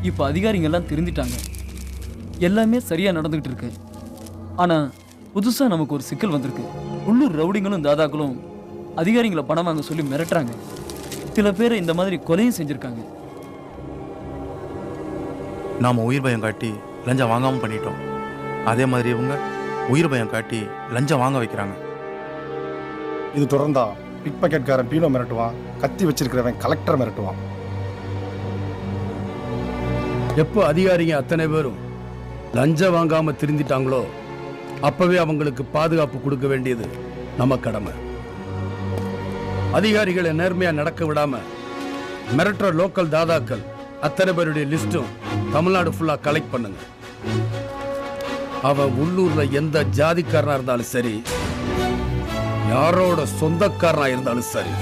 இப்போ அதிகாரிங்க எல்லாம் திருந்திட்டாங்க. எல்லாமே சரியா நடந்துகிட்டு இருக்கு. ஆனா புதுசா நமக்கு ஒரு சிக்கல் வந்திருக்கு. உள்ளூர் ரவுடிங்களும் தாதாக்களும் அதிகாரிகளை பணம் வாங்க சொல்லி மிரட்டுறாங்க. சில பேர் இந்த மாதிரி கொலையும் செஞ்சிருக்காங்க. நாம உயிர் பயம் காட்டி லஞ்சம் வாங்காம பண்ணிட்டோம். அதே மாதிரி இவங்க உயிர் பயம் காட்டி லஞ்சம் வாங்க வைக்கிறாங்க. இது தொடர்ந்தா பிக் பாக்கெட்காரன் பீனோ மிரட்டுவான், கத்தி வச்சிருக்கிறவன் கலெக்டர் மிரட்டுவான். எப்போ அதிகாரிங்க அத்தனை பேரும் லஞ்சம் வாங்காம திருந்திட்டாங்களோ அப்பவே அவங்களுக்கு பாதுகாப்பு கொடுக்க வேண்டியது நம்ம கடமை. அதிகாரிகளை நேர்மையா நடக்க விடாம மிரட்டுற லோக்கல் தாதாக்கள் அத்தனை பேருடைய லிஸ்டும் தமிழ்நாடு ஃபுல்லா கலெக்ட் பண்ணுங்க. அவன் உள்ளூர்ல எந்த ஜாதிக்காரனா இருந்தாலும் சரி, யாரோட சொந்தக்காரனா இருந்தாலும் சரி,